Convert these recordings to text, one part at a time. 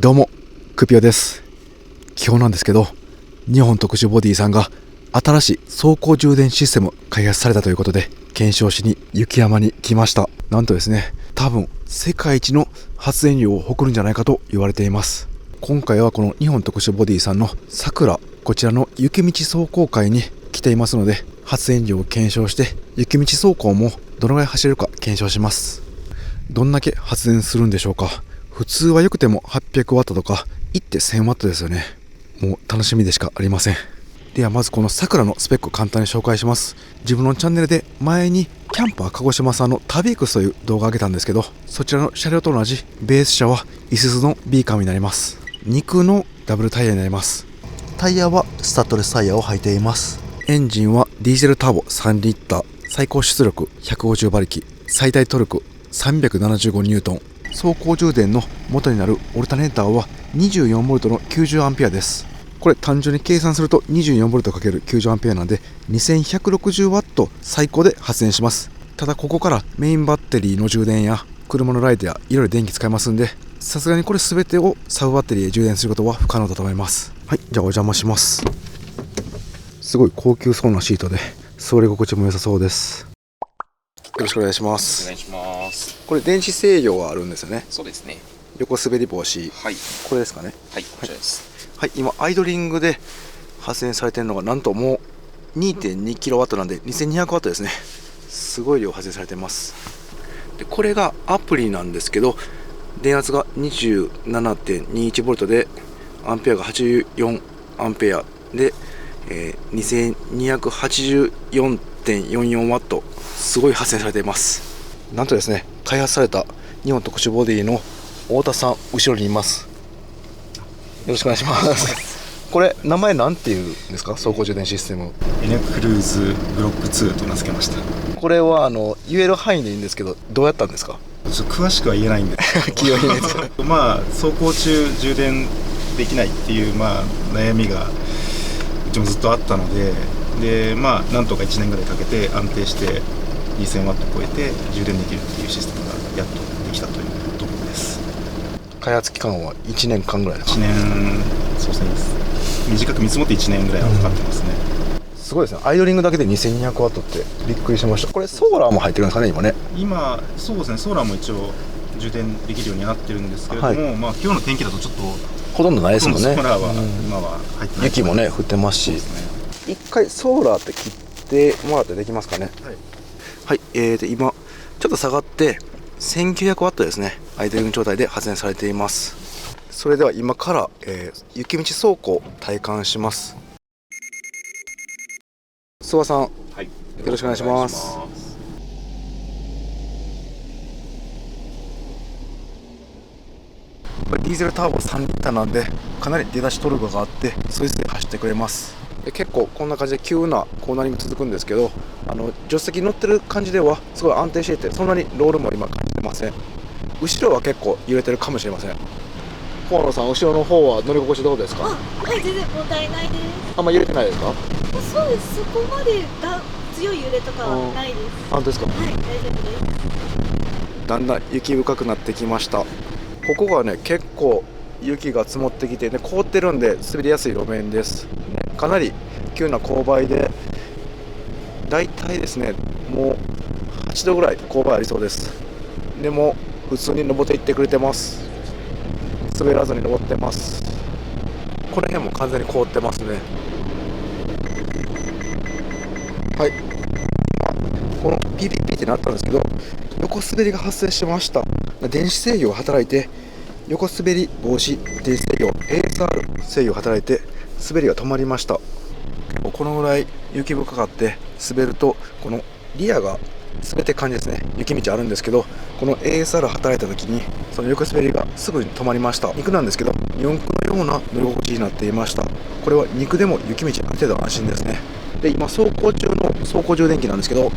どうも、クピオです。今日なんですけど、日本特殊ボディさんが新しい走行充電システム開発されたということで、検証しに雪山に来ました。なんとですね、多分世界一の発電量を誇るんじゃないかと言われています。今回はこの日本特殊ボディさんのさくら、こちらの雪道走行会に来ていますので、発電量を検証して雪道走行もどのぐらい走れるか検証します。どんだけ発電するんでしょうか。普通はよくても800ワットとか1って1000ワットですよね。もう楽しみでしかありません。ではまずこのさくらのスペックを簡単に紹介します。自分のチャンネルで前にキャンパー鹿児島さんの旅エクスという動画を上げたんですけど、そちらの車両と同じベース車はイスズの B カムになります。肉のダブルタイヤになります。タイヤはスタッドレスタイヤを履いています。エンジンはディーゼルターボ3リッター、最高出力150馬力、最大トルク375ニュートン。走行充電の元になるオルタネーターは 24V の 90A です。これ単純に計算すると 24V×90A なんで 2160W 最高で発電します。ただここからメインバッテリーの充電や車のライトやいろいろ電気使いますんで、さすがにこれ全てをサブバッテリーで充電することは不可能だと思います。はい、じゃあお邪魔します。すごい高級そうなシートで座り心地も良さそうです。よろしくお願いします。お願いします。これ電子制御はあるんですよね。そうですね。横滑り防止、はい。これですかね。はい、こちらです。はい、今アイドリングで発電されているのがなんともう 2.2kW なんで 2200W ですね。すごい量発電されています。でこれがアプリなんですけど、電圧が 27.21V でアンペアが84アンペアで、2284.44W、 すごい発電されています。なんとですね、開発された日本特殊ボディの太田さん後ろにいます。よろしくお願いします。これ名前なんていうんですか、走行充電システム。エネクルーズブロック2と名付けました。これは言える範囲でいいんですけど、どうやったんですか。ちょっと詳しくは言えないんで企業秘密まあ走行中充電できないっていう、悩みがうちもずっとあったので、なんとか1年ぐらいかけて安定して2000ワット超えて充電できるっていうシステムがやっとできたというところです。開発期間は1年間ぐらいですか。1年、そうですね、短く見積もって1年ぐらいはかかってますね。すごいですね。アイドリングだけで 2200W ってびっくりしました。これソーラーも入ってるんですかね、今ね。今そうですね、ソーラーも一応充電できるようにはなってるんですけれども、今日の天気だとちょっとほとんどないですもんね。ソーラーは今は入ってない。雪もね降ってますし、一回ソーラーって切ってもらってできますかね。はい、で今ちょっと下がって1900W ですね。アイドリング状態で発電されています。それでは今から、雪道走行体感します。諏訪さん、はい。よろしくお願いします。ディーゼルターボ3リッターなんでかなり出だしトルクがあってスイスで走ってくれます。で結構こんな感じで急なコーナーにも続くんですけど、助手席に乗ってる感じではすごい安定していて、そんなにロールも今感じてません。後ろは結構揺れてるかもしれません。河野さん、後ろの方は乗り心地どうですか。はい、全然問題ないです。あんま揺れてないですか。そうです。そこまで強い揺れとかはないです。本当ですか。はい、大丈夫です。だんだん雪深くなってきました。ここがね結構雪が積もってきてね、凍ってるんで滑りやすい路面です。かなり急な勾配で、だいたいですねもう8度ぐらい勾配ありそうです。でも普通に登っていってくれてます。滑らずに登ってます。この辺も完全に凍ってますね。はい、このピピピってなったんですけど、横滑りが発生しました。電子制御が働いて横滑り防止電子制御 ASR 制御が働いて滑りが止まりました。このぐらい雪深かって滑るとこのリアが滑って感じですね。雪道あるんですけど、この ASR 働いた時にその横滑りがすぐに止まりました。肉なんですけど四駆のような乗り心地になっていました。これは肉でも雪道ある程度安心ですね。で今走行中の走行充電器なんですけど、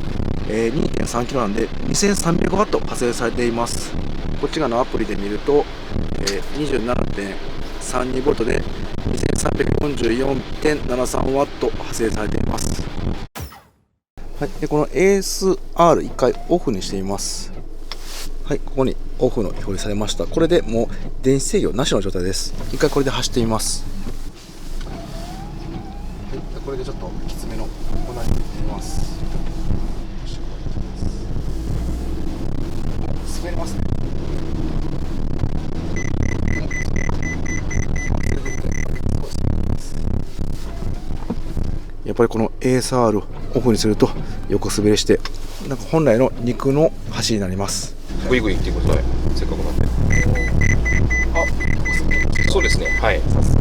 2.3kg なんで 2300W 発生されています。こっち側のアプリで見ると、27.32V で 2344.73W 発生されています。はい、でこの ASR 一回オフにしています。はい、ここにオフの表示されました。これでもう電子制御なしの状態です。一回これで走ってみます。はい、これでちょっときつめのコーナーに行ってみます。滑りますね。やっぱりこの ASR オフにすると横滑りしてなんか本来の肉の走りになります。グイグイっていうことで、せっかくなんで。あ、そうですね。はい。早速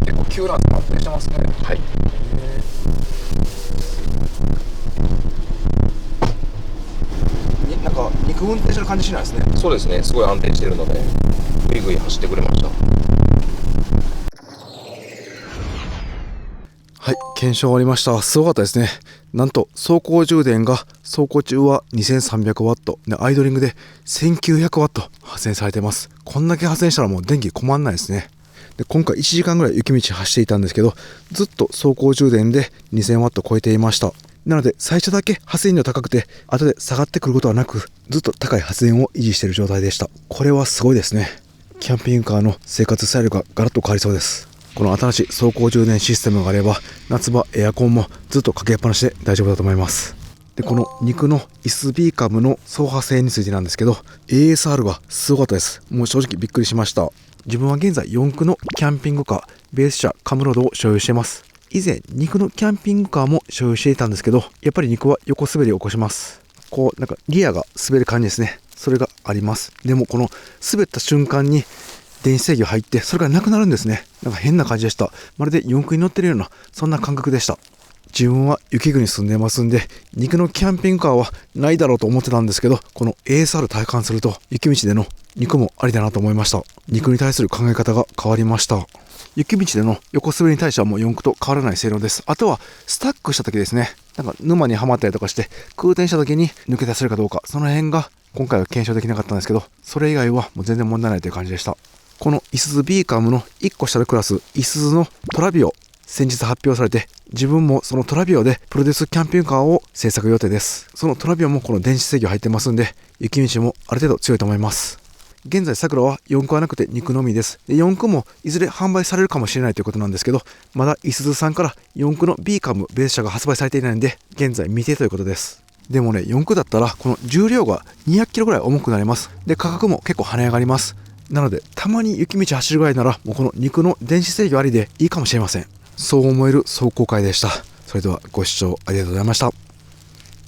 結構急なんで安定してますね。はい。なんか肉運転してる感じしないですね。そうですね。すごい安定してるので、グイグイ走ってくれました。はい、検証終わりました。すごかったですね。なんと走行充電が走行中は 2300W でアイドリングで 1900W 発電されてます。こんだけ発電したらもう電気困んないですね。で今回1時間ぐらい雪道走っていたんですけど、ずっと走行充電で 2000W 超えていました。なので最初だけ発電量高くて後で下がってくることはなく、ずっと高い発電を維持している状態でした。これはすごいですね。キャンピングカーの生活スタイルがガラッと変わりそうです。この新しい走行充電システムがあれば夏場エアコンもずっとかけっぱなしで大丈夫だと思います。でこの肉のイスビーカムの走破性についてなんですけど ASR がすごかったです。もう正直びっくりしました。自分は現在4駆のキャンピングカーベース車カムロードを所有しています。以前肉のキャンピングカーも所有していたんですけど、やっぱり肉は横滑りを起こします。こうなんかリアが滑る感じですね。それがあります。でもこの滑った瞬間に電子制御入ってそれがなくなるんですね。なんか変な感じでした。まるで四駆に乗ってるようなそんな感覚でした。自分は雪国に住んでますんで肉のキャンピングカーはないだろうと思ってたんですけど、この ASR 体感すると雪道での肉もありだなと思いました。肉に対する考え方が変わりました。雪道での横滑りに対してはもう四駆と変わらない性能です。あとはスタックした時ですね。なんか沼にはまったりとかして空転した時に抜け出せるかどうか、その辺が今回は検証できなかったんですけど、それ以外はもう全然問題ないという感じでした。このイスズビーカムの1個下のクラスイスズのトラビオ先日発表されて、自分もそのトラビオでプロデュースキャンピングカーを製作予定です。そのトラビオもこの電子制御入ってますんで雪道もある程度強いと思います。現在サクラは4駆はなくて肉のみです。で4駆もいずれ販売されるかもしれないということなんですけど、まだイスズさんから4駆のビーカムベース車が発売されていないので現在未定ということです。でもね、4駆だったらこの重量が200キロぐらい重くなります。で価格も結構跳ね上がります。なのでたまに雪道走るぐらいならもうこの肉の電子制御ありでいいかもしれません。そう思える走行会でした。それではご視聴ありがとうございました。